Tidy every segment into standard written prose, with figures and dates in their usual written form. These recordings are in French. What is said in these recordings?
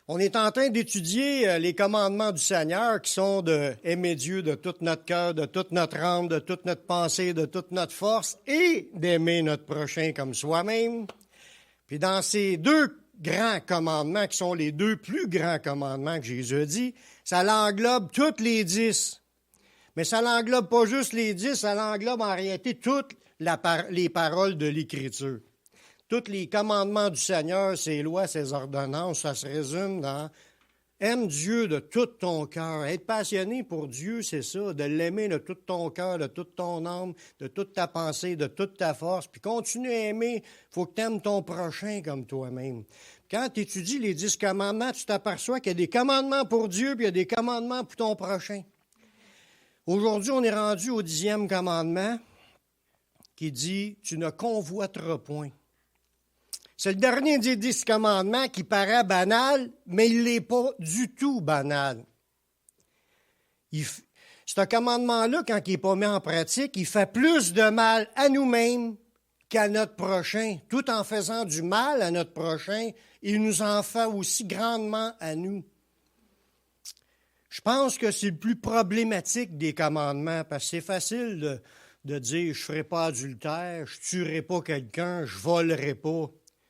On est en train d'étudier les commandements du Seigneur qui sont d'aimer Dieu de tout notre cœur, de toute notre âme, de toute notre pensée, de toute notre force et d'aimer notre prochain comme soi-même. Puis dans ces deux grands commandements qui sont les deux plus grands commandements que Jésus a dit, ça l'englobe toutes les 10. Mais ça l'englobe pas juste les 10, ça l'englobe en réalité toutes les paroles de l'Écriture. Tous les commandements du Seigneur, ses lois, ses ordonnances, ça se résume dans « Aime Dieu de tout ton cœur ». Être passionné pour Dieu, c'est ça, de l'aimer de tout ton cœur, de toute ton âme, de toute ta pensée, de toute ta force. Puis continue à aimer, il faut que tu aimes ton prochain comme toi-même. Quand tu étudies les 10 commandements, tu t'aperçois qu'il y a des commandements pour Dieu, puis il y a des commandements pour ton prochain. Aujourd'hui, on est rendu au 10e commandement qui dit « Tu ne convoiteras point ». C'est le dernier des 10 commandements qui paraît banal, mais il n'est pas du tout banal. Ce commandement-là, quand il n'est pas mis en pratique, il fait plus de mal à nous-mêmes qu'à notre prochain. Tout en faisant du mal à notre prochain, il nous en fait aussi grandement à nous. Je pense que c'est le plus problématique des commandements, parce que c'est facile de dire « je ne ferai pas adultère, je ne tuerai pas quelqu'un, je ne volerai pas ».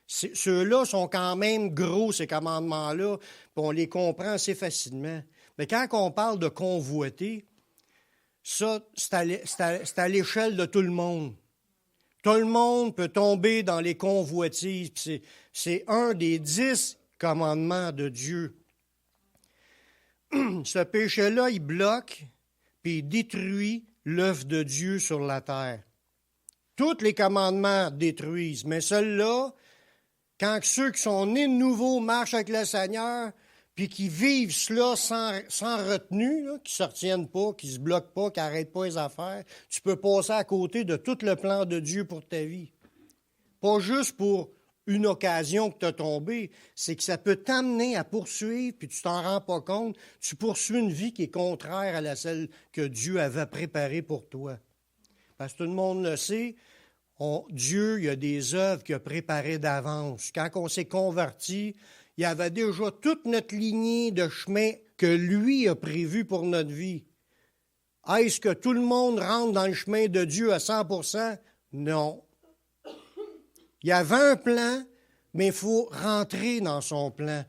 Ceux-là sont quand même gros, ces commandements-là, puis on les comprend assez facilement. Mais quand on parle de convoiter, ça, c'est à l'échelle de tout le monde. Tout le monde peut tomber dans les convoitises, puis c'est un des 10 commandements de Dieu. Ce péché-là, il bloque, puis il détruit l'œuvre de Dieu sur la terre. Tous les commandements détruisent, mais celui-là, quand ceux qui sont nés de nouveau marchent avec le Seigneur, puis qui vivent cela sans retenue, là, qui ne se retiennent pas, qui ne se bloquent pas, qui n'arrêtent pas les affaires, tu peux passer à côté de tout le plan de Dieu pour ta vie. Pas juste pour une occasion que tu as tombé, c'est que ça peut t'amener à poursuivre, puis tu t'en rends pas compte, tu poursuis une vie qui est contraire à celle que Dieu avait préparée pour toi. Parce que tout le monde le sait, Dieu, il y a des œuvres qu'il a préparées d'avance. Quand on s'est converti, il y avait déjà toute notre lignée de chemin que lui a prévu pour notre vie. Est-ce que tout le monde rentre dans le chemin de Dieu à 100%? Non. Il y avait un plan, mais il faut rentrer dans son plan.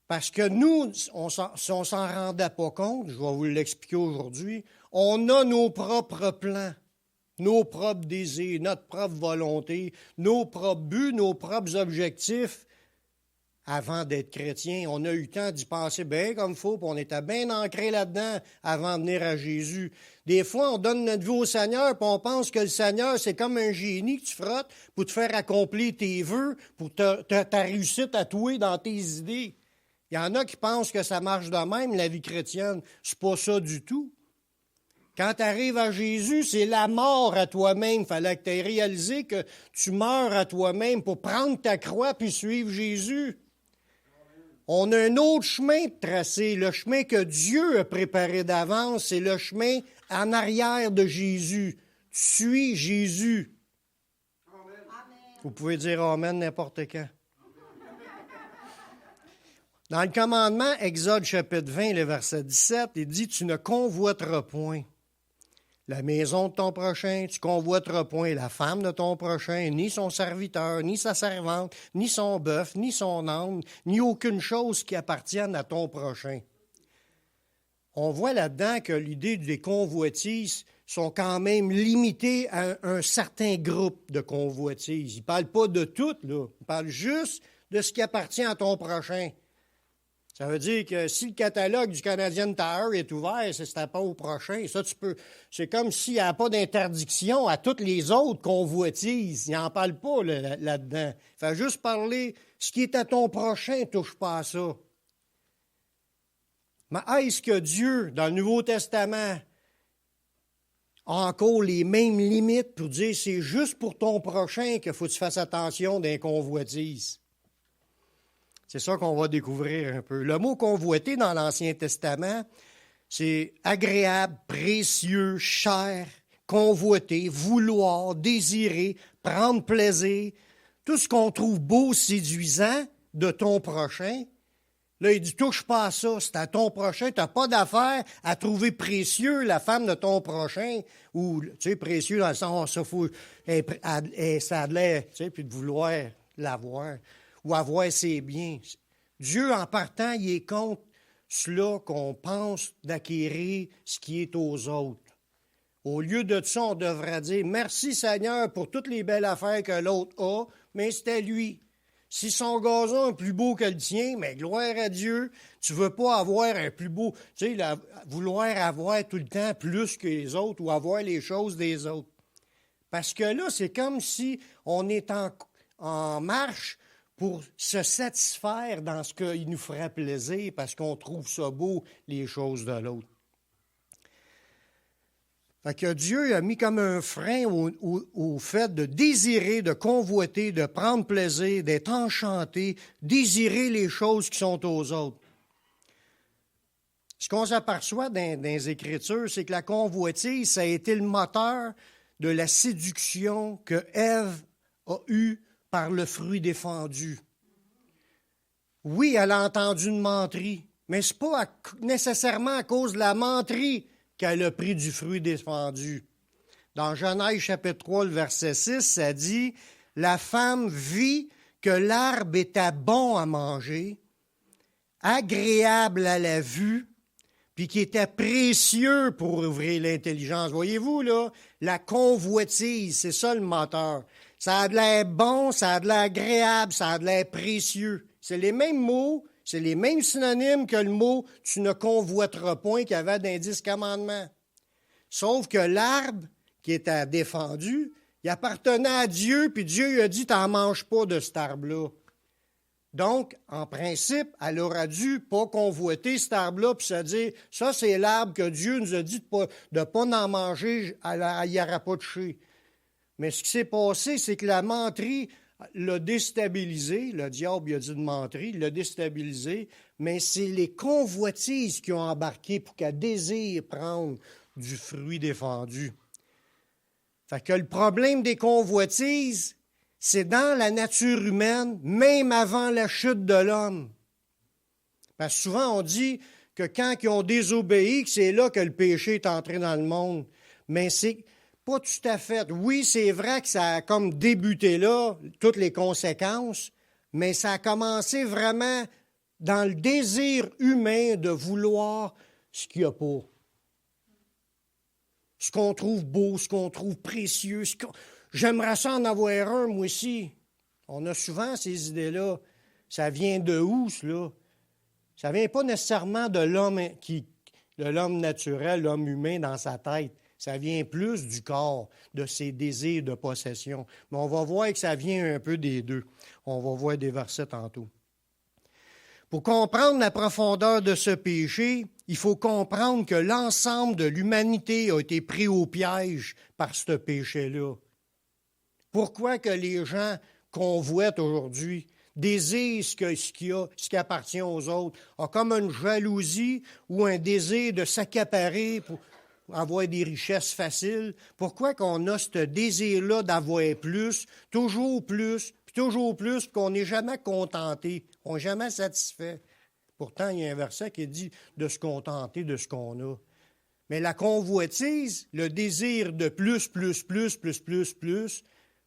Parce que nous, si on ne s'en rendait pas compte, je vais vous l'expliquer aujourd'hui, on a nos propres plans. Nos propres désirs, notre propre volonté, nos propres buts, nos propres objectifs. Avant d'être chrétien, on a eu le temps d'y penser bien comme il faut, puis on était bien ancré là-dedans avant de venir à Jésus. Des fois, on donne notre vie au Seigneur, puis on pense que le Seigneur, c'est comme un génie que tu frottes pour te faire accomplir tes vœux, pour ta réussite à toi dans tes idées. Il y en a qui pensent que ça marche de même, la vie chrétienne. C'est pas ça du tout. Quand tu arrives à Jésus, c'est la mort à toi-même. Il fallait que tu aies réalisé que tu meurs à toi-même pour prendre ta croix puis suivre Jésus. On a un autre chemin de tracer. Le chemin que Dieu a préparé d'avance, c'est le chemin en arrière de Jésus. Tu suis Jésus. Amen. Vous pouvez dire Amen n'importe quand. Dans le commandement, Exode chapitre 20, le verset 17, il dit « Tu ne convoiteras point la maison de ton prochain, tu convoiteras point la femme de ton prochain, ni son serviteur, ni sa servante, ni son bœuf, ni son âne, ni aucune chose qui appartienne à ton prochain. » On voit là-dedans que l'idée des convoitises sont quand même limitées à un certain groupe de convoitises. Il ne parle pas de toutes, là. Il parle juste de ce qui appartient à ton prochain. Ça veut dire que si le catalogue du Canadian Tire est ouvert, c'est pas au prochain. Ça, tu peux. C'est comme s'il n'y a pas d'interdiction à toutes les autres convoitises. Il n'en parle pas là-dedans. Il fait juste parler, ce qui est à ton prochain, touche pas à ça. Mais est-ce que Dieu, dans le Nouveau Testament, a encore les mêmes limites pour dire c'est juste pour ton prochain qu'il faut que tu fasses attention d'un convoitise? C'est ça qu'on va découvrir un peu. Le mot convoiter dans l'Ancien Testament, c'est agréable, précieux, cher, convoiter, vouloir, désirer, prendre plaisir. Tout ce qu'on trouve beau, séduisant de ton prochain, Là, il dit, touche pas à ça, c'est à ton prochain. Tu n'as pas d'affaire à trouver précieux la femme de ton prochain. Ou, tu sais, précieux dans le sens, ça, faut, ça a de l'air, tu sais, puis de vouloir l'avoir. Ou avoir ses biens. Dieu, en partant, il est contre cela qu'on pense d'acquérir ce qui est aux autres. Au lieu de ça, on devrait dire, merci Seigneur pour toutes les belles affaires que l'autre a, mais c'était lui. Si son gazon est plus beau que le tien, mais gloire à Dieu, tu ne veux pas avoir un plus beau, tu sais, vouloir avoir tout le temps plus que les autres ou avoir les choses des autres. Parce que là, c'est comme si on est en marche pour se satisfaire dans ce qui nous ferait plaisir parce qu'on trouve ça beau, les choses de l'autre. Fait que Dieu a mis comme un frein au fait de désirer, de convoiter, de prendre plaisir, d'être enchanté, désirer les choses qui sont aux autres. Ce qu'on s'aperçoit dans les Écritures, c'est que la convoitise, ça a été le moteur de la séduction que Ève a eue par le fruit défendu. Oui, elle a entendu une menterie, mais ce n'est pas nécessairement à cause de la menterie qu'elle a pris du fruit défendu. Dans Genèse chapitre 3, le verset 6, ça dit « La femme vit que l'arbre était bon à manger, agréable à la vue, puis qui était précieux pour ouvrir l'intelligence. » Voyez-vous, là, la convoitise, c'est ça le moteur. Ça a de l'air bon, ça a de l'air agréable, ça a de l'air précieux. C'est les mêmes mots, c'est les mêmes synonymes que le mot « tu ne convoiteras point » qu'il y avait dans les 10 commandements. Sauf que l'arbre qui était défendu, il appartenait à Dieu, puis Dieu lui a dit « t'en manges pas de cet arbre-là ». Donc, en principe, elle aura dû pas convoiter cet arbre-là, puis se dire « ça, c'est l'arbre que Dieu nous a dit de pas en manger, il n'y aura pas de toucher ». Mais ce qui s'est passé, c'est que la menterie l'a déstabilisé. Le diable, il a dit de menterie, il l'a déstabilisé. Mais c'est les convoitises qui ont embarqué pour qu'elle désire prendre du fruit défendu. Fait que le problème des convoitises, c'est dans la nature humaine, même avant la chute de l'homme. Parce que souvent, on dit que quand ils ont désobéi, que c'est là que le péché est entré dans le monde. Mais c'est pas tout à fait. Oui, c'est vrai que ça a comme débuté là, toutes les conséquences, mais ça a commencé vraiment dans le désir humain de vouloir ce qu'il n'y a pas. Ce qu'on trouve beau, ce qu'on trouve précieux. J'aimerais ça en avoir un, moi aussi. On a souvent ces idées-là. Ça vient de où, cela? Ça ne vient pas nécessairement de l'homme naturel, l'homme humain dans sa tête. Ça vient plus du corps, de ses désirs de possession. Mais on va voir que ça vient un peu des deux. On va voir des versets tantôt. Pour comprendre la profondeur de ce péché, il faut comprendre que l'ensemble de l'humanité a été pris au piège par ce péché-là. Pourquoi que les gens convoitent aujourd'hui, désirent ce qui appartient aux autres, ont comme une jalousie ou un désir de s'accaparer pour avoir des richesses faciles? Pourquoi qu'on a ce désir-là d'avoir plus, puis qu'on n'est jamais contenté, on n'est jamais satisfait? Pourtant, il y a un verset qui dit de se contenter de ce qu'on a. Mais la convoitise, le désir de plus,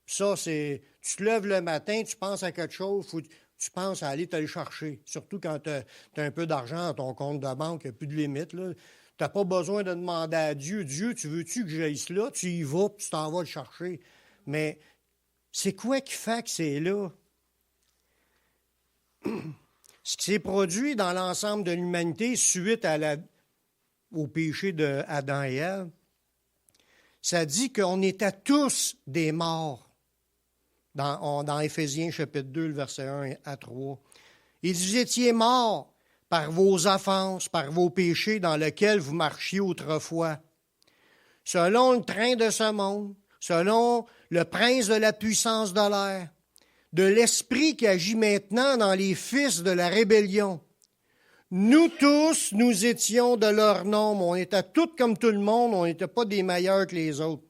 ça, c'est, tu te lèves le matin, tu penses à quelque chose, tu penses à aller te le chercher. Surtout quand tu as un peu d'argent dans ton compte de banque, il n'y a plus de limite, là. Tu n'as pas besoin de demander à Dieu, « Dieu, tu veux-tu que j'aille cela? » Tu y vas, puis tu t'en vas le chercher. Mais c'est quoi qui fait que c'est là? Ce qui s'est produit dans l'ensemble de l'humanité suite au péché d'Adam et Ève, ça dit qu'on était tous des morts. Dans Éphésiens chapitre 2, le verset 1 à 3. « Vous étiez morts par vos offenses, par vos péchés dans lesquels vous marchiez autrefois, selon le train de ce monde, selon le prince de la puissance de l'air, de l'esprit qui agit maintenant dans les fils de la rébellion. Nous tous, nous étions de leur nombre. On était tous comme tout le monde, on n'était pas des meilleurs que les autres.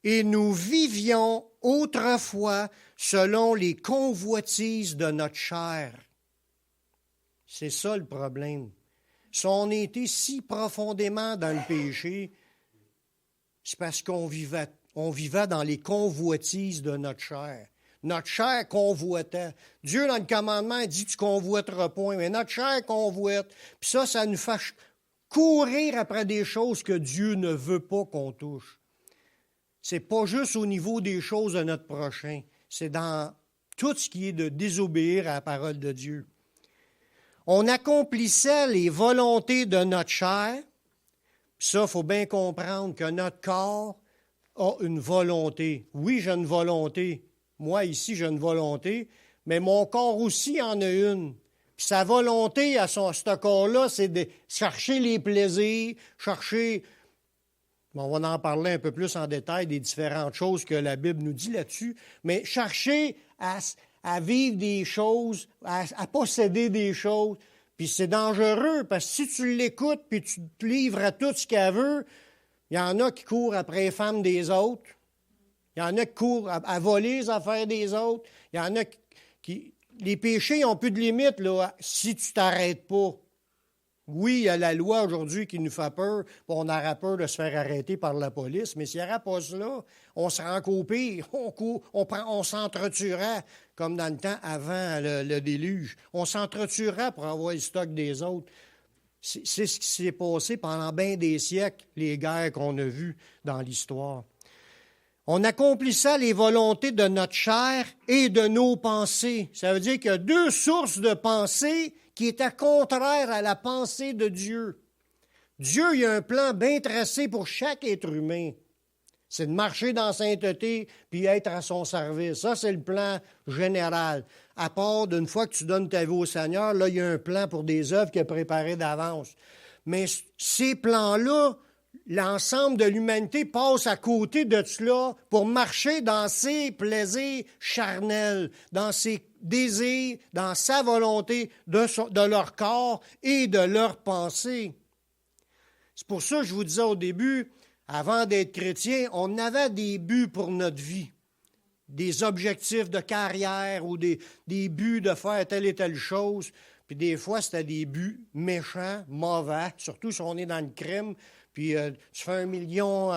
Et nous vivions autrefois selon les convoitises de notre chair. » C'est ça le problème. Si on était si profondément dans le péché, c'est parce qu'on vivait dans les convoitises de notre chair. Notre chair convoitait. Dieu, dans le commandement, il dit « tu convoiteras point », mais notre chair convoite. Puis ça nous fait courir après des choses que Dieu ne veut pas qu'on touche. C'est pas juste au niveau des choses de notre prochain, c'est dans tout ce qui est de désobéir à la parole de Dieu. On accomplissait les volontés de notre chair. Ça, il faut bien comprendre que notre corps a une volonté. Oui, j'ai une volonté. Moi, ici, j'ai une volonté, mais mon corps aussi en a une. Puis sa volonté à ce corps-là, c'est de chercher les plaisirs, chercher... On va en parler un peu plus en détail des différentes choses que la Bible nous dit là-dessus, mais chercher à vivre des choses, à posséder des choses. Puis c'est dangereux, parce que si tu l'écoutes puis tu te livres à tout ce qu'elle veut, il y en a qui courent après les femmes des autres. Il y en a qui courent à voler les affaires des autres. Il y en a qui... Les péchés n'ont plus de limite là, si tu ne t'arrêtes pas. Oui, il y a la loi aujourd'hui qui nous fait peur, puis on aura peur de se faire arrêter par la police, mais s'il n'y aura pas cela, on se rend qu'au pire, on s'entretuera, comme dans le temps avant le déluge. On s'entretuera pour avoir le stock des autres. C'est ce qui s'est passé pendant bien des siècles, les guerres qu'on a vues dans l'histoire. On accomplissait les volontés de notre chair et de nos pensées. Ça veut dire qu'il y a deux sources de pensée qui étaient contraires à la pensée de Dieu. Dieu, il a un plan bien tracé pour chaque être humain. C'est de marcher dans la sainteté puis être à son service. Ça, c'est le plan général. À part d'une fois que tu donnes ta vie au Seigneur, là, il y a un plan pour des œuvres qu'il a préparées d'avance. Mais ces plans-là, l'ensemble de l'humanité passe à côté de cela pour marcher dans ses plaisirs charnels, dans ses désirs, dans sa volonté de leur corps et de leurs pensées. C'est pour ça que je vous disais au début, avant d'être chrétien, on avait des buts pour notre vie, des objectifs de carrière ou des buts de faire telle et telle chose. Puis des fois, c'était des buts méchants, mauvais, surtout si on est dans le crime. Puis tu fais 1 million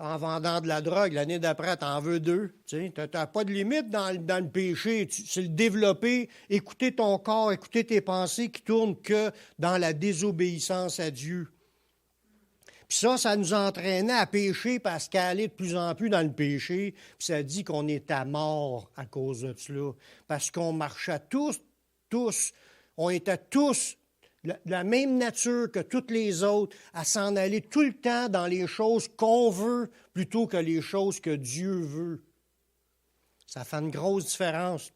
en vendant de la drogue, l'année d'après, tu en veux 2. Tu n'as pas de limite dans le péché. C'est le développer, écouter ton corps, écouter tes pensées qui tournent que dans la désobéissance à Dieu. Puis ça nous entraînait à pécher parce qu'à aller de plus en plus dans le péché. Puis ça dit qu'on est à mort à cause de cela. Parce qu'on marchait tous, on était tous de la même nature que toutes les autres, à s'en aller tout le temps dans les choses qu'on veut plutôt que les choses que Dieu veut. Ça fait une grosse différence.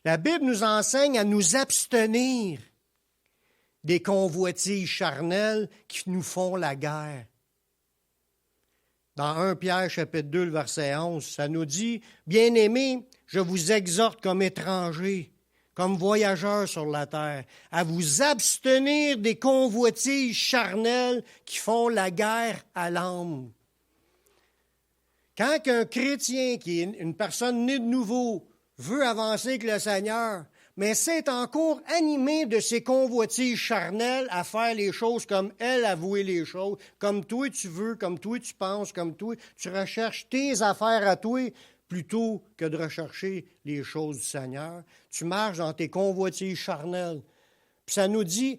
La Bible nous enseigne à nous abstenir des convoitises charnelles qui nous font la guerre. Dans 1 Pierre, chapitre 2, le verset 11, ça nous dit « Bien-aimés, je vous exhorte comme étrangers, comme voyageurs sur la terre, à vous abstenir des convoitises charnelles qui font la guerre à l'âme. » Quand un chrétien, qui est une personne née de nouveau, veut avancer avec le Seigneur, mais c'est encore animé de ses convoitises charnelles à faire les choses comme elle a voué les choses, comme toi tu veux, comme toi tu penses, comme toi tu recherches tes affaires à toi, plutôt que de rechercher les choses du Seigneur. Tu marches dans tes convoitises charnelles. Puis ça nous dit,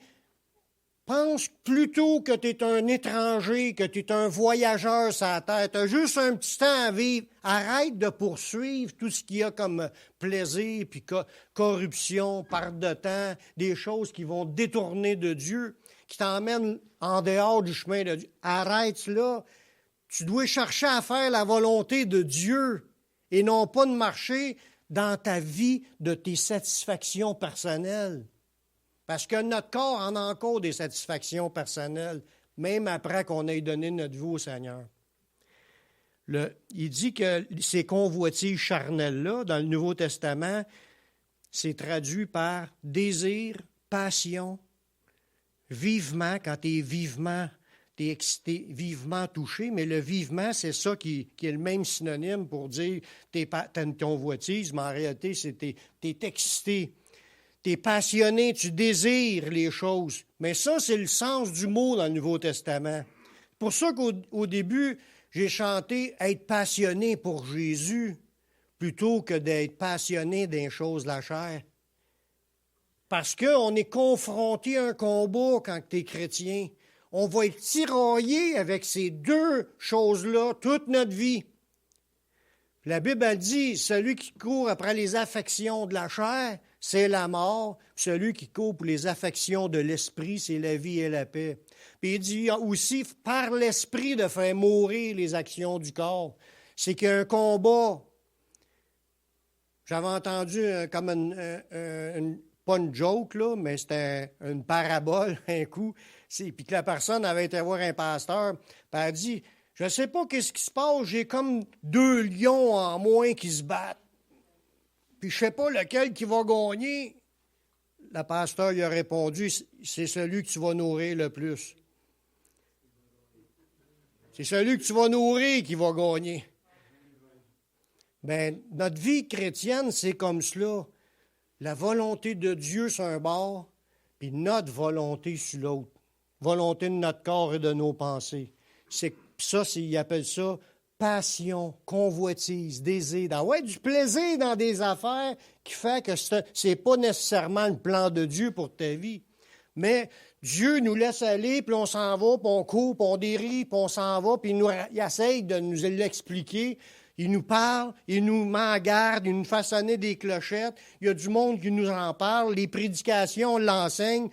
pense plutôt que tu es un étranger, que tu es un voyageur sur la terre. Tu as juste un petit temps à vivre. Arrête de poursuivre tout ce qu'il y a comme plaisir, puis corruption, perte de temps, des choses qui vont détourner de Dieu, qui t'emmènent en dehors du chemin de Dieu. Arrête cela. Tu dois chercher à faire la volonté de Dieu et non pas de marcher dans ta vie de tes satisfactions personnelles. Parce que notre corps en a encore des satisfactions personnelles, même après qu'on ait donné notre vie au Seigneur. Il dit que ces convoitises charnelles-là, dans le Nouveau Testament, c'est traduit par désir, passion, vivement, quand tu es vivement, tu es excité, vivement touché, mais le vivement, c'est ça qui est le même synonyme pour dire tu as une convoitise, mais en réalité, c'est tu es excité. Tu es passionné, tu désires les choses. Mais ça, c'est le sens du mot dans le Nouveau Testament. C'est pour ça qu'au début, j'ai chanté « être passionné pour Jésus » plutôt que d'être passionné des choses de la chair. Parce qu'on est confronté à un combat quand tu es chrétien. On va être tiraillé avec ces deux choses-là toute notre vie. La Bible a dit, celui qui court après les affections de la chair, c'est la mort. Celui qui court pour les affections de l'esprit, c'est la vie et la paix. Puis il dit aussi, par l'esprit, de faire mourir les actions du corps. C'est qu'il y a un combat. J'avais entendu comme pas une joke, là, mais c'était une parabole, un coup. Puis que la personne avait été voir un pasteur, puis elle a dit, je ne sais pas qu'est-ce qui se passe, j'ai comme 2 lions en moins qui se battent. Puis je ne sais pas lequel qui va gagner. Le pasteur lui a répondu, c'est celui que tu vas nourrir le plus. C'est celui que tu vas nourrir qui va gagner. Bien, notre vie chrétienne, c'est comme cela. La volonté de Dieu sur un bord, puis notre volonté sur l'autre. Volonté de notre corps et de nos pensées. Ils appellent ça passion, convoitise, désir. D'avoir du plaisir dans des affaires qui fait que ce n'est pas nécessairement le plan de Dieu pour ta vie. Mais Dieu nous laisse aller, puis on s'en va, puis on court, puis on dérive, puis on s'en va, puis il essaye de nous l'expliquer. Il nous parle, il nous met en garde, il nous fait sonner des clochettes. Il y a du monde qui nous en parle. Les prédications, on l'enseigne.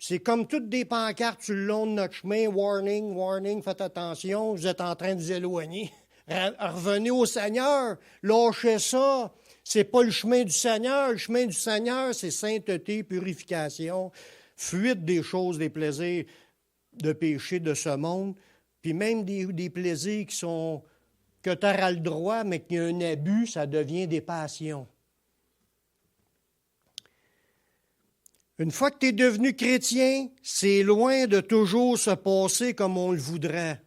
C'est comme toutes des pancartes sur le long de notre chemin. Warning, warning, faites attention, vous êtes en train de vous éloigner. Revenez au Seigneur, lâchez ça. C'est pas le chemin du Seigneur. Le chemin du Seigneur, c'est sainteté, purification, fuite des choses, des plaisirs de péché de ce monde, puis même des plaisirs que tu auras le droit, mais qu'il y a un abus, ça devient des passions. Une fois que tu es devenu chrétien, c'est loin de toujours se passer comme on le voudrait.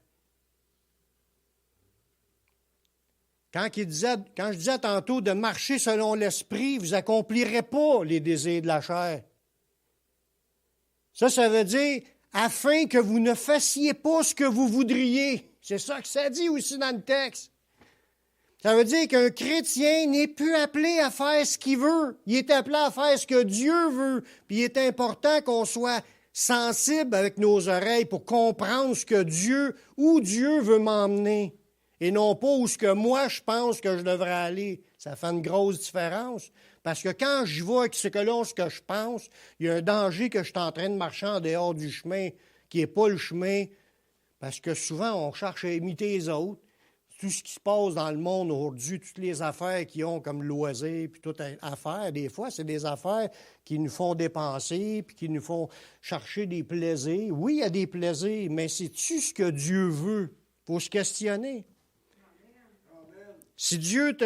Quand je disais tantôt de marcher selon l'esprit, vous n'accomplirez pas les désirs de la chair. Ça veut dire afin que vous ne fassiez pas ce que vous voudriez. C'est ça que ça dit aussi dans le texte. Ça veut dire qu'un chrétien n'est plus appelé à faire ce qu'il veut. Il est appelé à faire ce que Dieu veut. Puis il est important qu'on soit sensible avec nos oreilles pour comprendre où Dieu veut m'emmener. Et non pas où ce que moi je pense que je devrais aller. Ça fait une grosse différence. Parce que quand je vais avec ce que je pense, il y a un danger que je suis en train de marcher en dehors du chemin, qui n'est pas le chemin. Parce que souvent, on cherche à imiter les autres. Tout ce qui se passe dans le monde aujourd'hui, toutes les affaires qu'ils ont comme loisirs, puis toutes affaires, des fois, c'est des affaires qui nous font dépenser, puis qui nous font chercher des plaisirs. Oui, il y a des plaisirs, mais c'est-tu ce que Dieu veut? Il faut se questionner. Si Dieu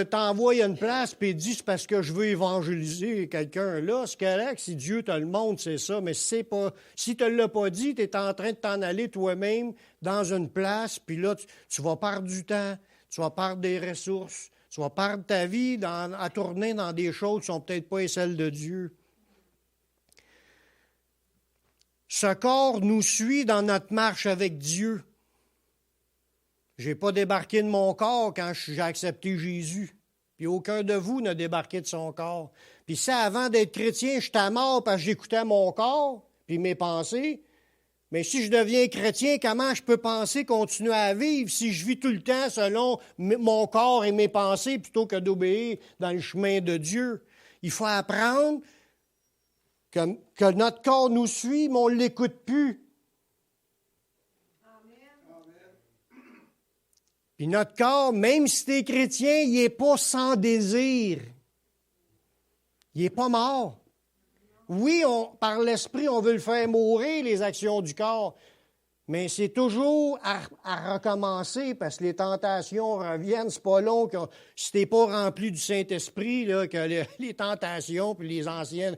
t'envoie à une place et dit c'est parce que je veux évangéliser quelqu'un là, c'est correct. Si Dieu te le montre, c'est ça. Mais si tu ne te l'as pas dit, tu es en train de t'en aller toi-même dans une place, puis là, tu vas perdre du temps, tu vas perdre des ressources, tu vas perdre ta vie à tourner dans des choses qui ne sont peut-être pas celles de Dieu. Ce corps nous suit dans notre marche avec Dieu. Je n'ai pas débarqué de mon corps quand j'ai accepté Jésus. Puis aucun de vous n'a débarqué de son corps. Puis ça, avant d'être chrétien, j'étais mort parce que j'écoutais mon corps, puis mes pensées. Mais si je deviens chrétien, comment je peux penser continuer à vivre si je vis tout le temps selon mon corps et mes pensées plutôt que d'obéir dans le chemin de Dieu? Il faut apprendre que notre corps nous suit, mais on ne l'écoute plus. Puis notre corps, même si tu es chrétien, il n'est pas sans désir. Il n'est pas mort. Oui, par l'esprit, on veut le faire mourir, les actions du corps. Mais c'est toujours à recommencer parce que les tentations reviennent. C'est pas long si tu n'es pas rempli du Saint-Esprit, là, que les tentations puis les anciennes.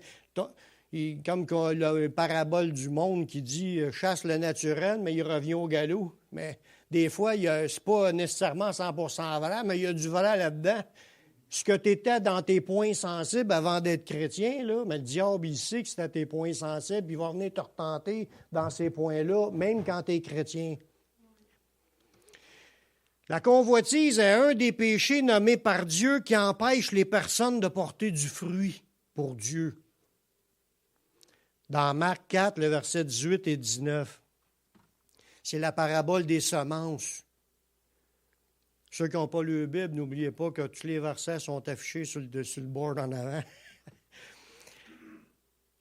Comme la parabole du monde qui dit chasse le naturel, mais il revient au galop. Mais des fois, ce n'est pas nécessairement 100% vrai, mais il y a du vrai là-dedans. ce que tu étais dans tes points sensibles avant d'être chrétien, là, mais le diable, il sait que c'était tes points sensibles, il va venir te retenter dans ces points-là, même quand tu es chrétien. La convoitise est un des péchés nommés par Dieu qui empêche les personnes de porter du fruit pour Dieu. Dans Marc 4, le verset 18 et 19, c'est la parabole des semences. Ceux qui n'ont pas lu la Bible, n'oubliez pas que tous les versets sont affichés sur le board en avant.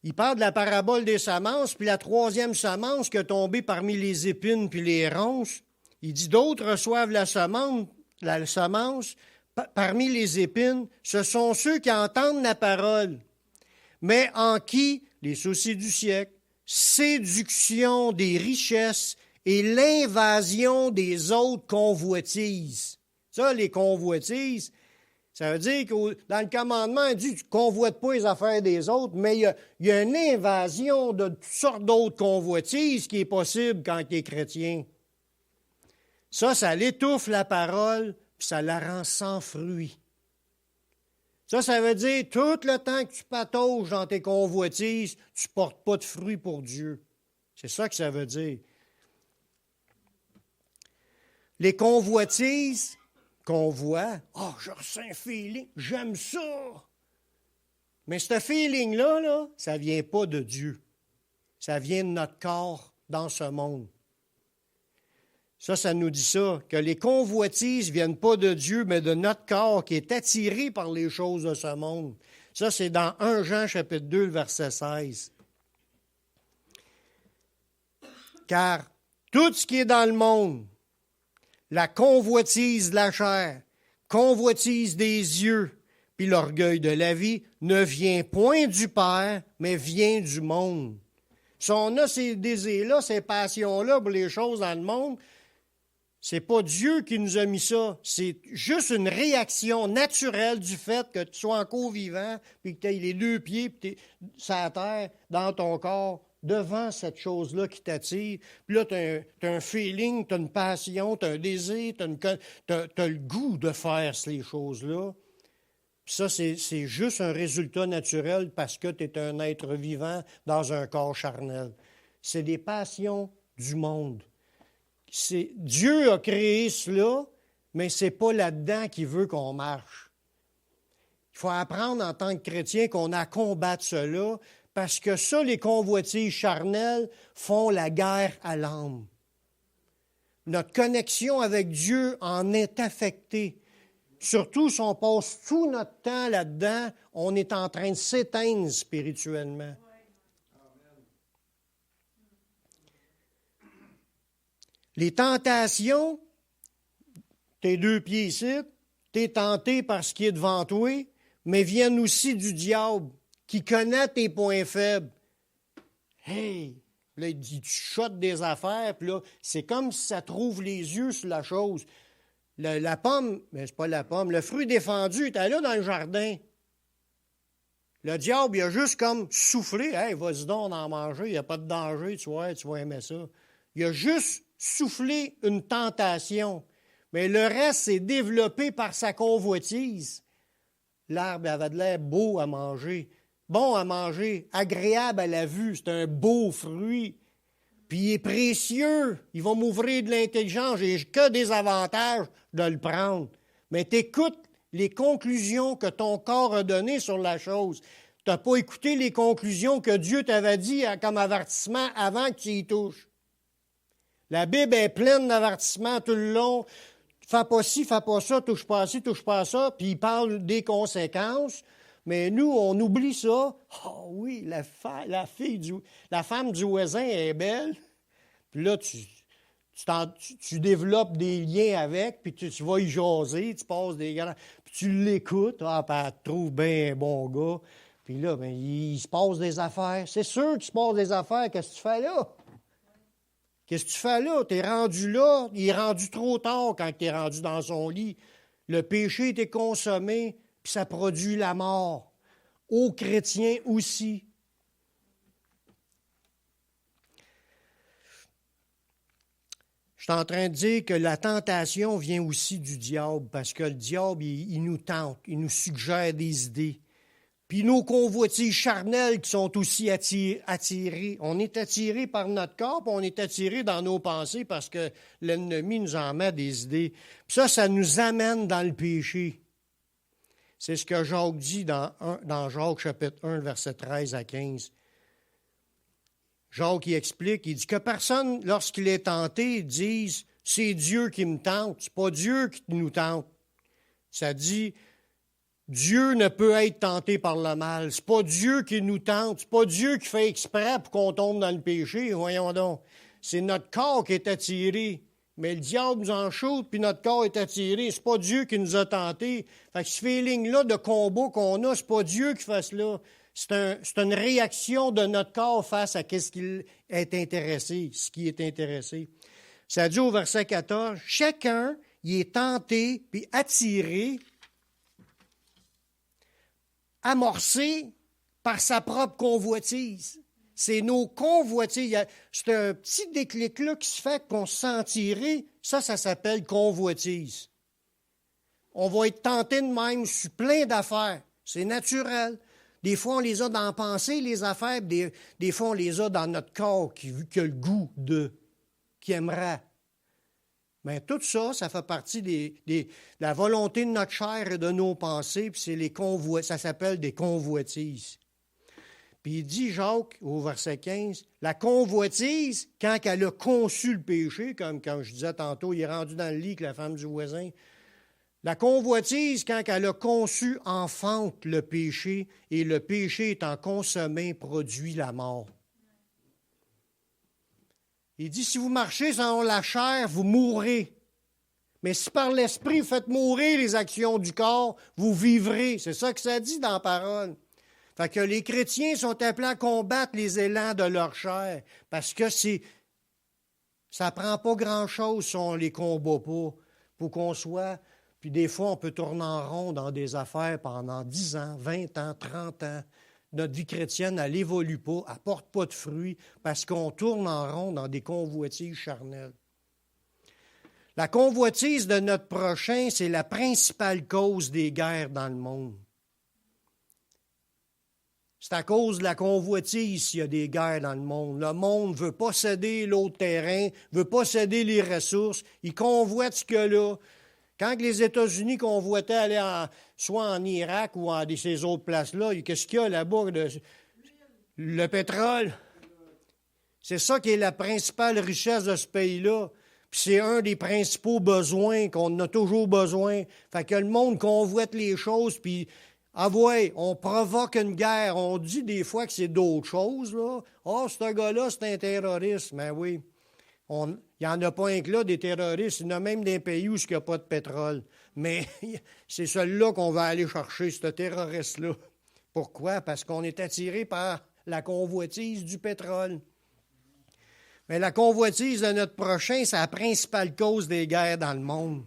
Il parle de la parabole des semences, puis la troisième semence qui est tombée parmi les épines puis les ronces. Il dit, d'autres reçoivent la semence parmi les épines. Ce sont ceux qui entendent la parole, mais en qui les soucis du siècle, séduction des richesses et l'invasion des autres convoitises. Ça, les convoitises, ça veut dire que dans le commandement, il dit, tu ne convoites pas les affaires des autres, mais il y a une invasion de toutes sortes d'autres convoitises qui est possible quand tu es chrétien. Ça l'étouffe la parole, puis ça la rend sans fruit. Ça veut dire, tout le temps que tu patauges dans tes convoitises, tu ne portes pas de fruit pour Dieu. C'est ça que ça veut dire. Les convoitises qu'on voit, « Ah, je ressens un feeling, j'aime ça! » Mais ce feeling-là, là, ça ne vient pas de Dieu. Ça vient de notre corps dans ce monde. Ça nous dit ça, que les convoitises ne viennent pas de Dieu, mais de notre corps qui est attiré par les choses de ce monde. Ça, c'est dans 1 Jean, chapitre 2, verset 16. Car tout ce qui est dans le monde, la convoitise de la chair, convoitise des yeux, puis l'orgueil de la vie, ne vient point du Père, mais vient du monde. Si on a ces désirs-là, ces passions-là pour les choses dans le monde, c'est pas Dieu qui nous a mis ça. C'est juste une réaction naturelle du fait que tu sois encore vivant, puis que tu aies les deux pieds, puis tu es sur la terre, dans ton corps, devant cette chose-là qui t'attire. Puis là, tu as un feeling, tu as une passion, tu as un désir, tu as le goût de faire ces choses-là. Puis ça, c'est juste un résultat naturel parce que tu es un être vivant dans un corps charnel. C'est des passions du monde. Dieu a créé cela, mais ce n'est pas là-dedans qu'il veut qu'on marche. Il faut apprendre en tant que chrétien qu'on a à combattre cela, parce que ça, les convoitises charnelles font la guerre à l'âme. Notre connexion avec Dieu en est affectée. Surtout si on passe tout notre temps là-dedans, on est en train de s'éteindre spirituellement. Les tentations, tes deux pieds ici, t'es tenté par ce qui est devant toi, mais viennent aussi du diable, qui connaît tes points faibles. Hey! Là, il dit, tu chottes des affaires, puis là, c'est comme si ça trouve les yeux sur la chose. La pomme, mais c'est pas la pomme, le fruit défendu, t'es là dans le jardin. Le diable, il a juste comme soufflé, hey, vas-y donc en manger, il n'y a pas de danger, tu vas aimer ça. Il a juste soufflé une tentation, mais le reste s'est développé par sa convoitise. L'arbre avait de l'air beau à manger, bon à manger, agréable à la vue, c'est un beau fruit. Puis il est précieux, il va m'ouvrir de l'intelligence, j'ai que des avantages de le prendre. Mais t'écoutes les conclusions que ton corps a données sur la chose. Tu n'as pas écouté les conclusions que Dieu t'avait dit comme avertissement avant que tu y touches. La Bible est pleine d'avertissements tout le long. Fais pas ci, fais pas ça, touche pas à ci, touche pas à ça. Puis il parle des conséquences. Mais nous, on oublie ça. Oh oui, la femme du voisin est belle. Puis là, tu développes des liens avec, puis tu vas y jaser, tu passes des gars, puis tu l'écoutes. Ah, puis elle te trouve bien un bon gars. Puis là, ben, il se passe des affaires. C'est sûr qu'il se passe des affaires. Qu'est-ce que tu fais là? Qu'est-ce que tu fais là? Tu es rendu là. Il est rendu trop tard quand tu es rendu dans son lit. Le péché était consommé, puis ça produit la mort. Aux chrétiens aussi. Je suis en train de dire que la tentation vient aussi du diable, parce que le diable, il nous tente, il nous suggère des idées. Puis nos convoitises charnelles qui sont aussi attirées. On est attiré par notre corps, puis on est attiré dans nos pensées parce que l'ennemi nous en met des idées. Puis ça nous amène dans le péché. C'est ce que Jacques dit dans Jacques chapitre 1, versets 13 à 15. Jacques il explique, il dit que personne, lorsqu'il est tenté, dise « c'est Dieu qui me tente ». C'est pas Dieu qui nous tente. Ça dit « Dieu ne peut être tenté par le mal ». C'est pas Dieu qui nous tente. C'est pas Dieu qui fait exprès pour qu'on tombe dans le péché. Voyons donc. C'est notre corps qui est attiré. Mais le diable nous en shoot, puis notre corps est attiré. C'est pas Dieu qui nous a tentés. Fait que ce feeling-là de combat qu'on a, c'est pas Dieu qui fait cela. C'est une réaction de notre corps face à ce qui est intéressé. Ça dit au verset 14, « Chacun y est tenté puis attiré, amorcé par sa propre convoitise. » C'est nos convoitises. C'est un petit déclic-là qui se fait qu'on se sent attiré. Ça s'appelle convoitise. On va être tenté de même sur plein d'affaires. C'est naturel. Des fois, on les a dans la pensée, les affaires. Des fois, on les a dans notre corps qui a le goût qui aimerait. Mais tout ça, ça fait partie de la volonté de notre chair et de nos pensées, puis c'est ça s'appelle des convoitises. Puis il dit, Jacques, au verset 15, la convoitise, quand elle a conçu le péché, comme quand je disais tantôt, il est rendu dans le lit avec la femme du voisin, la convoitise, quand elle a conçu, enfante le péché, et le péché étant consommé, produit la mort. Il dit, si vous marchez selon la chair, vous mourrez. Mais si par l'esprit vous faites mourir les actions du corps, vous vivrez. C'est ça que ça dit dans la parole. Fait que les chrétiens sont appelés à combattre les élans de leur chair, parce que ça prend pas grand-chose si on les combat pas, pour qu'on soit... Puis des fois, on peut tourner en rond dans des affaires pendant 10 ans, 20 ans, 30 ans. Notre vie chrétienne, elle n'évolue pas, elle ne porte pas de fruits, parce qu'on tourne en rond dans des convoitises charnelles. La convoitise de notre prochain, c'est la principale cause des guerres dans le monde. C'est à cause de la convoitise s'il y a des guerres dans le monde. Le monde ne veut pas céder l'autre terrain, ne veut pas céder les ressources. Il convoite ce qu'il y a là. Quand les États-Unis convoitaient aller soit en Irak ou en ces autres places-là, qu'est-ce qu'il y a là-bas? Le pétrole. C'est ça qui est la principale richesse de ce pays-là. Puis c'est un des principaux besoins qu'on a toujours besoin. Fait que le monde convoite les choses, puis... Ah ouais, on provoque une guerre. On dit des fois que c'est d'autres choses, là. Ah, ce gars-là, c'est un terroriste. Mais oui, il n'y en a pas un que là, des terroristes. Il y en a même des pays où il n'y a pas de pétrole. Mais c'est celui-là qu'on va aller chercher, ce terroriste-là. Pourquoi? Parce qu'on est attiré par la convoitise du pétrole. Mais la convoitise de notre prochain, c'est la principale cause des guerres dans le monde.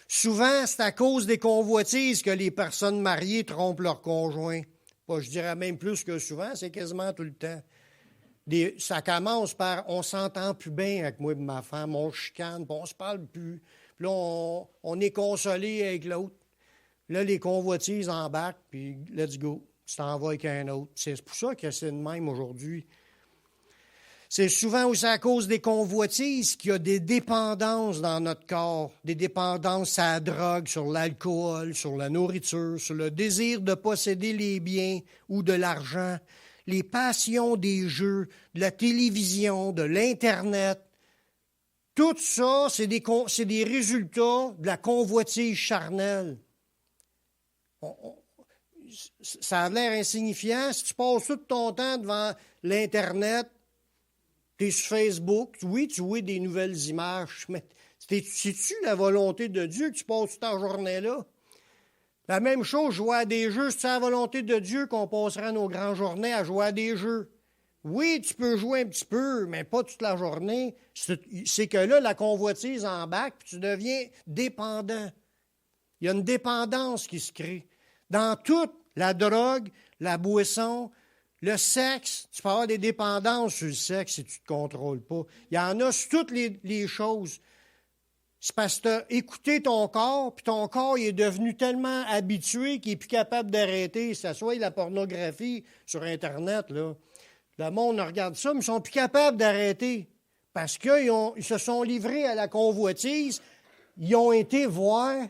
Souvent, c'est à cause des convoitises que les personnes mariées trompent leur conjoint. Je dirais même plus que souvent, c'est quasiment tout le temps. Ça commence par « on s'entend plus bien avec moi et ma femme, on chicane, puis on se parle plus. » Puis là, on est consolé avec l'autre. Là, les convoitises embarquent, puis let's go. Tu t'en vas avec un autre. C'est pour ça que c'est de même aujourd'hui. C'est souvent aussi à cause des convoitises qu'il y a des dépendances dans notre corps, des dépendances à la drogue, sur l'alcool, sur la nourriture, sur le désir de posséder les biens ou de l'argent, les passions des jeux, de la télévision, de l'Internet. Tout ça, c'est des résultats de la convoitise charnelle. Ça a l'air insignifiant. Si tu passes tout ton temps devant l'Internet, tu es sur Facebook, oui, tu vois des nouvelles images, mais c'est-tu la volonté de Dieu que tu passes toute ta journée là? La même chose, jouer à des jeux, c'est la volonté de Dieu qu'on passera nos grandes journées à jouer à des jeux. Oui, tu peux jouer un petit peu, mais pas toute la journée. C'est que là, la convoitise embarque, puis tu deviens dépendant. Il y a une dépendance qui se crée. Dans toute la drogue, la boisson, Le sexe, tu peux avoir des dépendances sur le sexe si tu ne te contrôles pas. Il y en a sur toutes les choses. C'est parce que tu as écouté ton corps, puis ton corps il est devenu tellement habitué qu'il n'est plus capable d'arrêter. Que ce soit la pornographie sur Internet, là. Le monde regarde ça, mais ils ne sont plus capables d'arrêter. Parce qu'ils se sont livrés à la convoitise, ils ont été voir,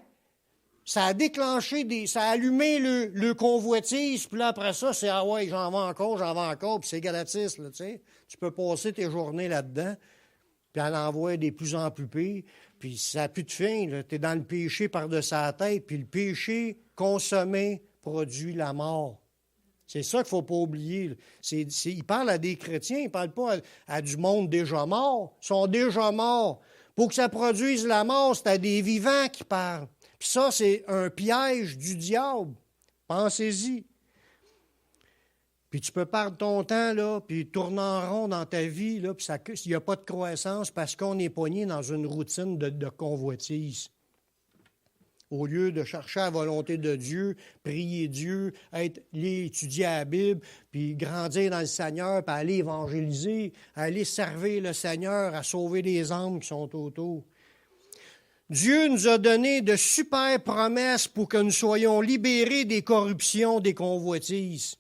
ça a déclenché, ça a allumé le convoitise, puis là, après ça, c'est « Ah ouais, j'en vends encore », puis c'est gratis, là, tu sais. Tu peux passer tes journées là-dedans, puis en envoyer des plus en plus pires, puis ça n'a plus de fin, là. Tu es dans le péché par-dessus la tête, puis le péché consommé produit la mort. C'est ça qu'il ne faut pas oublier. Il parle à des chrétiens, il ne parle pas à du monde déjà mort. Ils sont déjà morts. Pour que ça produise la mort, c'est à des vivants qui parlent. Puis ça, c'est un piège du diable. Pensez-y. Puis tu peux perdre ton temps, là, puis tourner en rond dans ta vie, là, puis il n'y a pas de croissance parce qu'on est pogné dans une routine de convoitise. Au lieu de chercher la volonté de Dieu, prier Dieu, étudier la Bible, puis grandir dans le Seigneur, puis aller évangéliser, aller servir le Seigneur, à sauver les âmes qui sont autour. Dieu nous a donné de super promesses pour que nous soyons libérés des corruptions, des convoitises.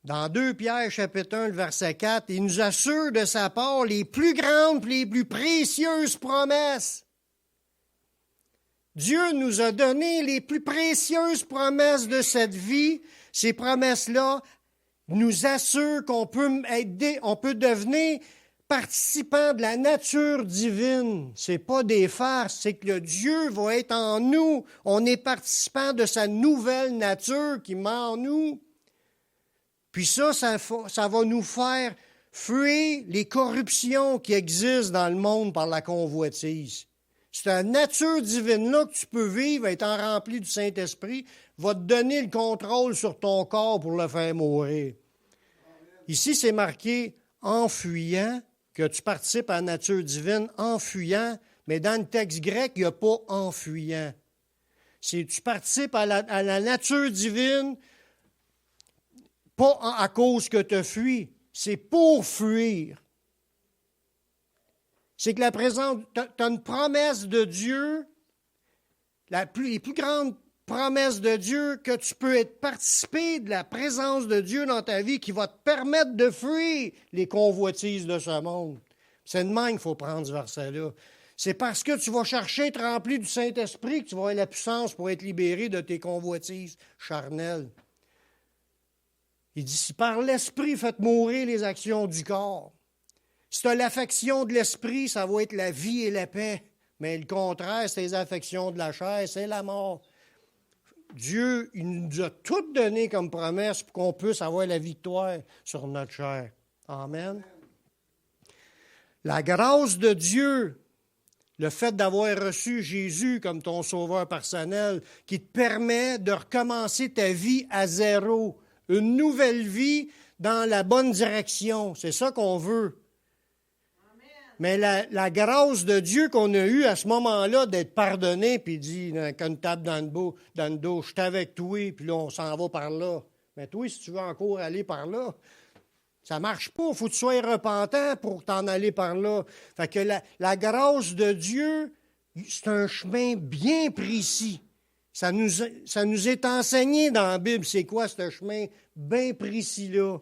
Dans 2 Pierre, chapitre 1, le verset 4, il nous assure de sa part les plus grandes et les plus précieuses promesses. Dieu nous a donné les plus précieuses promesses de cette vie. Ces promesses-là nous assurent qu'on peut devenir participant de la nature divine. Ce n'est pas des farces, c'est que le Dieu va être en nous. On est participant de sa nouvelle nature qui met en nous. Puis ça va nous faire fuir les corruptions qui existent dans le monde par la convoitise. Cette nature divine-là que tu peux vivre, étant rempli du Saint-Esprit, va te donner le contrôle sur ton corps pour le faire mourir. Ici, c'est marqué « en fuyant », que tu participes à la nature divine en fuyant, mais dans le texte grec, il n'y a pas « en fuyant ». C'est tu participes à la nature divine, pas à cause que tu fuis, c'est pour fuir. C'est que la présence, tu as une promesse de Dieu, les plus grandes promesses de Dieu, que tu peux participer de la présence de Dieu dans ta vie qui va te permettre de fuir les convoitises de ce monde. C'est de même qu'il faut prendre ce verset-là. C'est parce que tu vas chercher à être rempli du Saint-Esprit que tu vas avoir la puissance pour être libéré de tes convoitises charnelles. Il dit, si par l'Esprit faites mourir les actions du corps. Si tu as l'affection de l'Esprit, ça va être la vie et la paix. Mais le contraire, c'est les affections de la chair, c'est la mort. Dieu, il nous a tout donné comme promesse pour qu'on puisse avoir la victoire sur notre chair. Amen. La grâce de Dieu, le fait d'avoir reçu Jésus comme ton sauveur personnel, qui te permet de recommencer ta vie à zéro. Une nouvelle vie dans la bonne direction. C'est ça qu'on veut. Amen. Mais la grâce de Dieu qu'on a eue à ce moment-là d'être pardonné, puis il dit, quand une tape dans le dos, je suis avec toi, puis là, on s'en va par là. Mais toi, si tu veux encore aller par là, ça ne marche pas. Il faut que tu sois repentant pour t'en aller par là. Fait que la grâce de Dieu, c'est un chemin bien précis. Ça nous est enseigné dans la Bible, c'est quoi ce chemin bien précis-là.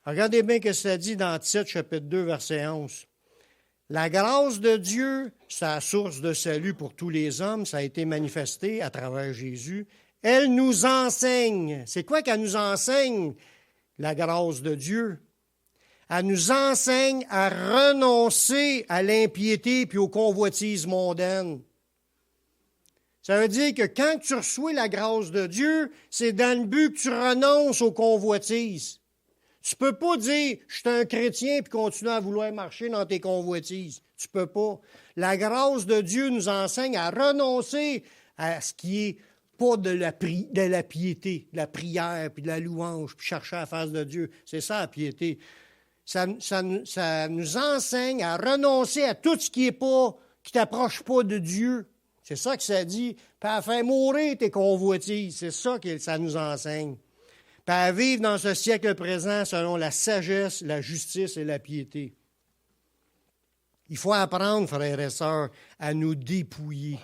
Regardez bien ce que ça dit dans Tite, chapitre 2, verset 11. La grâce de Dieu, c'est la source de salut pour tous les hommes, ça a été manifesté à travers Jésus. Elle nous enseigne. C'est quoi qu'elle nous enseigne, la grâce de Dieu? Elle nous enseigne à renoncer à l'impiété puis aux convoitises mondaines. Ça veut dire que quand tu reçois la grâce de Dieu, c'est dans le but que tu renonces aux convoitises. Tu ne peux pas dire « je suis un chrétien » puis continuer à vouloir marcher dans tes convoitises. Tu ne peux pas. La grâce de Dieu nous enseigne à renoncer à ce qui est pas de la piété, de la prière, puis de la louange, puis chercher la face de Dieu. C'est ça la piété. Ça nous enseigne à renoncer à tout ce qui t'approche pas de Dieu. C'est ça que ça dit. Puis à faire mourir tes convoitises. C'est ça que ça nous enseigne. Puis à vivre dans ce siècle présent selon la sagesse, la justice et la piété. Il faut apprendre, frères et sœurs, à nous dépouiller.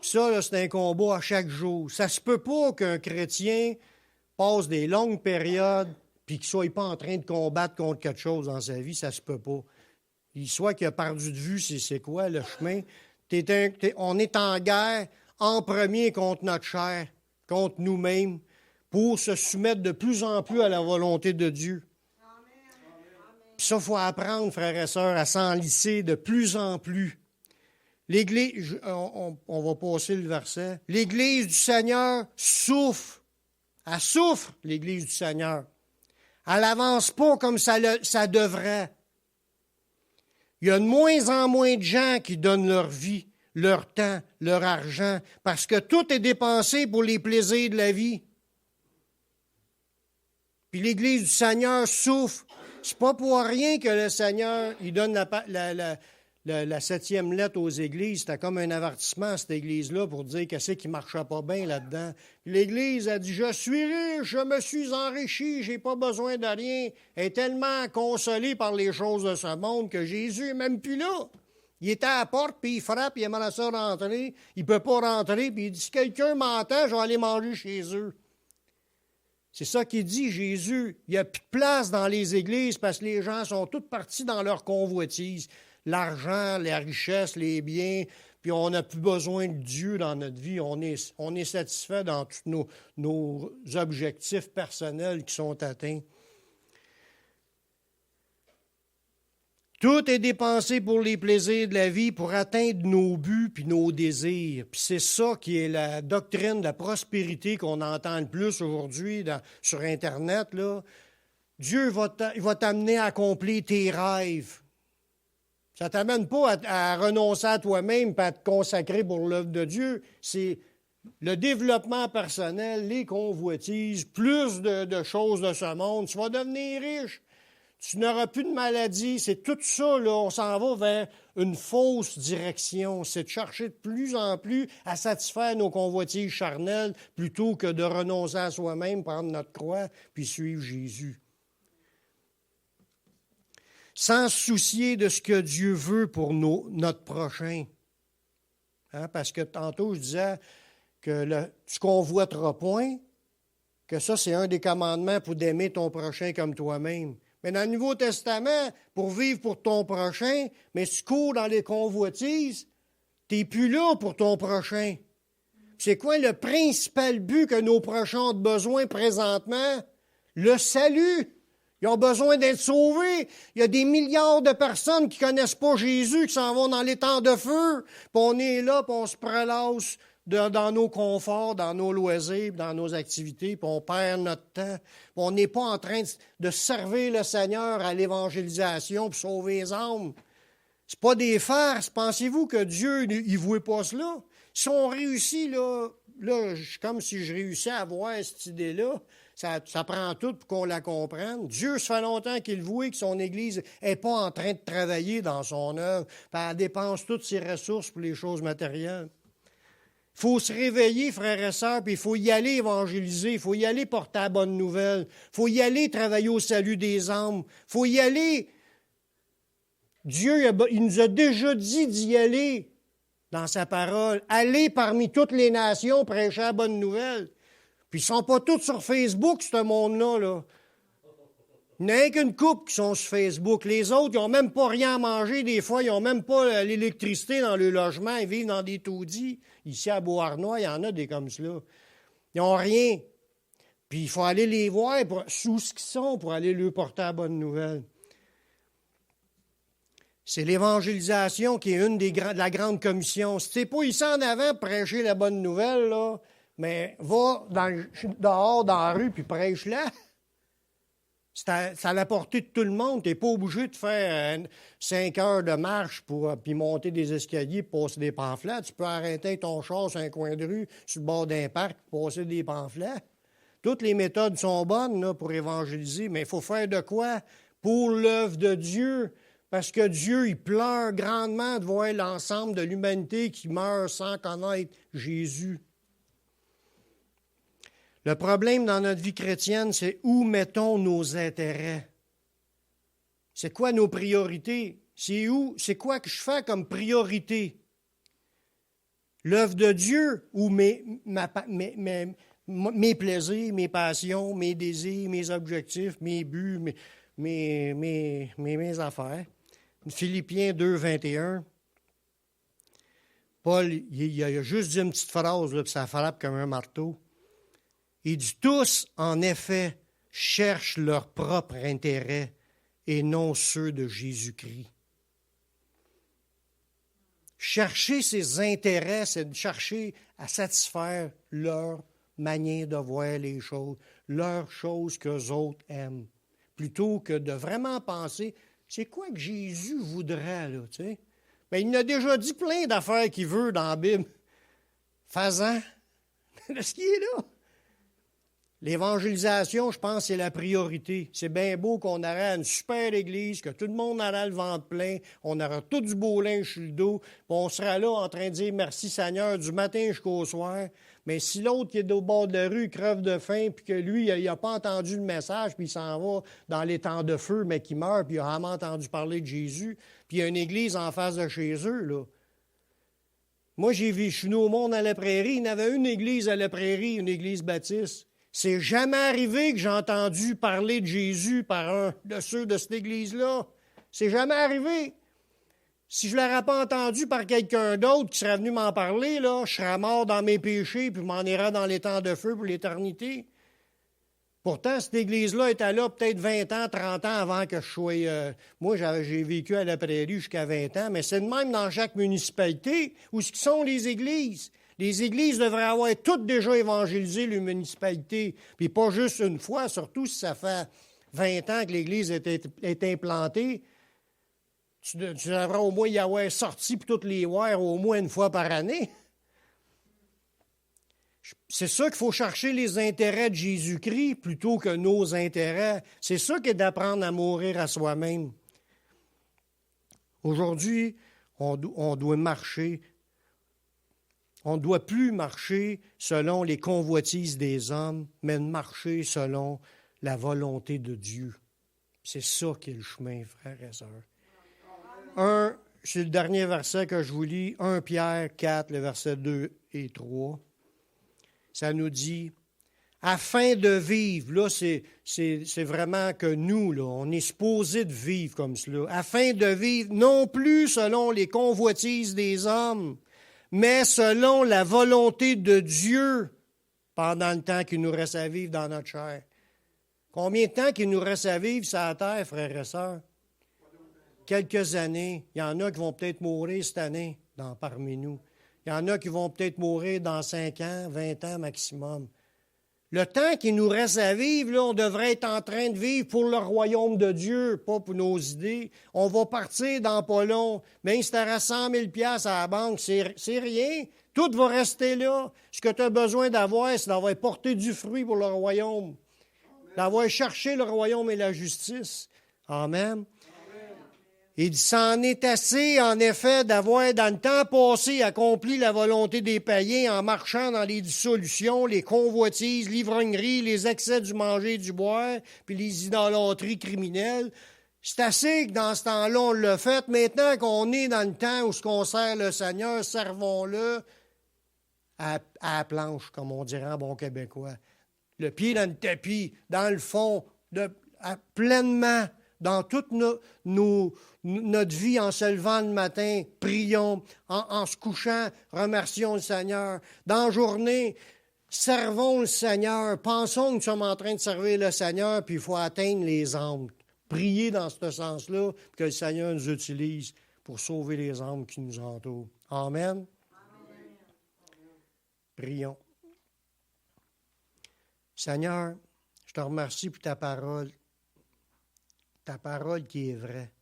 Puis ça, là, c'est un combat à chaque jour. Ça se peut pas qu'un chrétien passe des longues périodes puis qu'il ne soit pas en train de combattre contre quelque chose dans sa vie. Ça se peut pas. Il soit qu'il a perdu de vue c'est quoi le chemin. On est en guerre en premier contre notre chair, contre nous-mêmes, pour se soumettre de plus en plus à la volonté de Dieu. Puis ça, il faut apprendre, frères et sœurs, à s'enlicer de plus en plus. L'Église, on va passer le verset. L'Église du Seigneur souffre. Elle souffre, l'Église du Seigneur. Elle n'avance pas comme ça devrait. Il y a de moins en moins de gens qui donnent leur vie, leur temps, leur argent, parce que tout est dépensé pour les plaisirs de la vie. Puis l'Église du Seigneur souffre. C'est pas pour rien que le Seigneur, il donne la 7e lettre aux églises. C'était comme un avertissement à cette église-là pour dire qu'est-ce qui ne marchait pas bien là-dedans. L'Église a dit, je suis riche, je me suis enrichi, j'ai pas besoin de rien. Elle est tellement consolée par les choses de ce monde que Jésus n'est même plus là. Il était à la porte, puis il frappe, il aimerait ça rentrer. Il ne peut pas rentrer, puis il dit, si quelqu'un m'entend, je vais aller manger chez eux. C'est ça qu'il dit, Jésus. Il n'y a plus de place dans les églises parce que les gens sont tous partis dans leur convoitise. L'argent, la richesse, les biens, puis on n'a plus besoin de Dieu dans notre vie. On est satisfait dans tous nos objectifs personnels qui sont atteints. Tout est dépensé pour les plaisirs de la vie, pour atteindre nos buts puis nos désirs. Puis c'est ça qui est la doctrine de la prospérité qu'on entend le plus aujourd'hui sur Internet, là. Dieu il va t'amener à accomplir tes rêves. Ça ne t'amène pas à renoncer à toi-même et à te consacrer pour l'œuvre de Dieu. C'est le développement personnel, les convoitises, plus de choses de ce monde. Tu vas devenir riche. Tu n'auras plus de maladie. C'est tout ça, là. On s'en va vers une fausse direction. C'est de chercher de plus en plus à satisfaire nos convoitises charnelles plutôt que de renoncer à soi-même, prendre notre croix puis suivre Jésus. Sans se soucier de ce que Dieu veut pour notre prochain. Hein? Parce que tantôt, je disais que tu convoiteras point, que ça, c'est un des commandements pour d'aimer ton prochain comme toi-même. Mais dans le Nouveau Testament, pour vivre pour ton prochain, mais si tu cours dans les convoitises, tu n'es plus là pour ton prochain. C'est quoi le principal but que nos prochains ont besoin présentement? Le salut. Ils ont besoin d'être sauvés. Il y a des milliards de personnes qui ne connaissent pas Jésus, qui s'en vont dans les temps de feu. Puis on est là, puis on se prélasse dans nos conforts, dans nos loisirs, dans nos activités, puis on perd notre temps. Puis on n'est pas en train de servir le Seigneur à l'évangélisation pour sauver les âmes. C'est pas des farces. Pensez-vous que Dieu, il ne voit pas cela? Si on réussit, là, comme si je réussissais à avoir cette idée-là, ça prend tout pour qu'on la comprenne. Dieu, ça fait longtemps qu'il voit que son Église n'est pas en train de travailler dans son œuvre, puis elle dépense toutes ses ressources pour les choses matérielles. Il faut se réveiller, frères et sœurs, puis il faut y aller évangéliser, il faut y aller porter la bonne nouvelle, il faut y aller travailler au salut des âmes, il faut y aller. Dieu, il nous a déjà dit d'y aller dans sa parole. Aller parmi toutes les nations, prêcher la bonne nouvelle. Puis ils ne sont pas tous sur Facebook, ce monde-là, là. Il n'y en a qu'une couple qui sont sur Facebook. Les autres, ils n'ont même pas rien à manger. Des fois, ils n'ont même pas l'électricité dans le logement. Ils vivent dans des taudis. Ici, à Beauharnois, il y en a des comme cela. Ils n'ont rien. Puis il faut aller les voir sous ce qu'ils sont pour aller leur porter la bonne nouvelle. C'est l'évangélisation qui est une de la grande commission. Si tu n'es pas ici en avant pour prêcher la bonne nouvelle, là, mais va dehors dans la rue puis prêche-la. C'est à la portée de tout le monde. Tu n'es pas obligé de faire 5 heures de marche puis monter des escaliers pour passer des pamphlets. Tu peux arrêter ton char sur un coin de rue, sur le bord d'un parc, pour passer des pamphlets. Toutes les méthodes sont bonnes là, pour évangéliser, mais il faut faire de quoi? Pour l'œuvre de Dieu, Parce que Dieu, il pleure grandement de voir l'ensemble de l'humanité qui meurt sans connaître Jésus. Le problème dans notre vie chrétienne, c'est où mettons nos intérêts. C'est quoi nos priorités? C'est quoi que je fais comme priorité? L'œuvre de Dieu ou mes plaisirs, mes passions, mes désirs, mes objectifs, mes buts, mes affaires. Philippiens 2, 21. Paul, il a juste dit une petite phrase, là, puis ça frappe comme un marteau. Il dit, tous, en effet, cherchent leur propre intérêt et non ceux de Jésus-Christ. Chercher ses intérêts, c'est de chercher à satisfaire leur manière de voir les choses, leurs choses qu'eux autres aiment, plutôt que de vraiment penser, c'est quoi que Jésus voudrait, là, tu sais? Bien, il a déjà dit plein d'affaires qu'il veut dans la Bible. Fais-en. Est-ce qu'il est là? L'évangélisation, je pense, c'est la priorité. C'est bien beau qu'on aurait une super église, que tout le monde aurait le ventre plein, on aurait tout du beau linge sur le dos, puis on sera là en train de dire merci Seigneur du matin jusqu'au soir. Mais si l'autre qui est au bord de la rue crève de faim, puis que lui, il n'a pas entendu le message, puis il s'en va dans les temps de feu, mais qui meurt, puis il n'a jamais entendu parler de Jésus, puis il y a une église en face de chez eux, là. Moi, je suis venu au monde à la prairie, il y en avait une église à la prairie, une église baptiste. C'est jamais arrivé que j'ai entendu parler de Jésus par un de ceux de cette église-là. C'est jamais arrivé. Si je ne l'aurais pas entendu par quelqu'un d'autre qui serait venu m'en parler, là, je serais mort dans mes péchés puis je m'en irais dans les temps de feu pour l'éternité. Pourtant, cette église-là était là peut-être 20 ans, 30 ans avant que je sois... moi, j'ai vécu à la prairie jusqu'à 20 ans, mais c'est de même dans chaque municipalité où ce qui sont les églises. Les églises devraient avoir toutes déjà évangélisé les municipalités, puis pas juste une fois, surtout si ça fait 20 ans que l'église est implantée. Tu devrais au moins y avoir sorti puis toutes les voir au moins une fois par année. C'est ça qu'il faut chercher les intérêts de Jésus-Christ plutôt que nos intérêts. C'est ça qui est d'apprendre à mourir à soi-même. Aujourd'hui, on doit marcher. On ne doit plus marcher selon les convoitises des hommes, mais marcher selon la volonté de Dieu. C'est ça qui est le chemin, frères et sœurs. C'est le dernier verset que je vous lis, 1 Pierre 4, le verset 2 et 3. Ça nous dit, afin de vivre, là c'est vraiment que nous, là, on est supposé de vivre comme cela, afin de vivre non plus selon les convoitises des hommes, mais selon la volonté de Dieu pendant le temps qu'il nous reste à vivre dans notre chair. Combien de temps qu'il nous reste à vivre sur la terre, frères et sœurs? Quelques années. Il y en a qui vont peut-être mourir cette année parmi nous. Il y en a qui vont peut-être mourir dans 5 ans, 20 ans maximum. Le temps qu'il nous reste à vivre, là, on devrait être en train de vivre pour le royaume de Dieu, pas pour nos idées. On va partir dans pas long. Même si tu auras 100 000 $ à la banque, c'est rien. Tout va rester là. Ce que tu as besoin d'avoir, c'est d'avoir porté du fruit pour le royaume. D'avoir cherché le royaume et la justice. Amen. Il s'en est assez, en effet, d'avoir, dans le temps passé, accompli la volonté des païens en marchant dans les dissolutions, les convoitises, l'ivrognerie, les excès du manger et du boire, puis les idolâtries criminelles. C'est assez que dans ce temps-là, on l'a fait. Maintenant qu'on est dans le temps où on sert le Seigneur, servons-le à la planche, comme on dirait en bon québécois. Le pied dans le tapis, dans le fond, pleinement, dans toute notre vie, en se levant le matin, prions, en se couchant, remercions le Seigneur. Dans la journée, servons le Seigneur, pensons que nous sommes en train de servir le Seigneur, puis il faut atteindre les âmes. Priez dans ce sens-là, que le Seigneur nous utilise pour sauver les âmes qui nous entourent. Amen. Amen. Prions. Seigneur, je te remercie pour ta parole qui est vraie.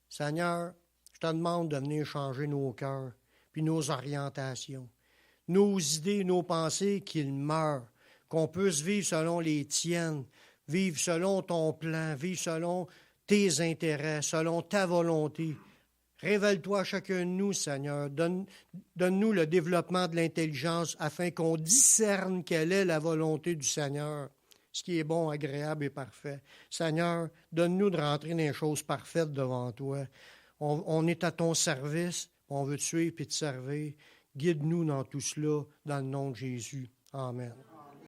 Seigneur, je te demande de venir changer nos cœurs, puis nos orientations, nos idées, nos pensées, qu'ils meurent, qu'on puisse vivre selon les tiennes, vivre selon ton plan, vivre selon tes intérêts, selon ta volonté. Révèle-toi à chacun de nous, Seigneur. Donne-nous le développement de l'intelligence afin qu'on discerne quelle est la volonté du Seigneur, ce qui est bon, agréable et parfait. Seigneur, donne-nous de rentrer dans les choses parfaites devant toi. On est à ton service, on veut te suivre et te servir. Guide-nous dans tout cela, dans le nom de Jésus. Amen.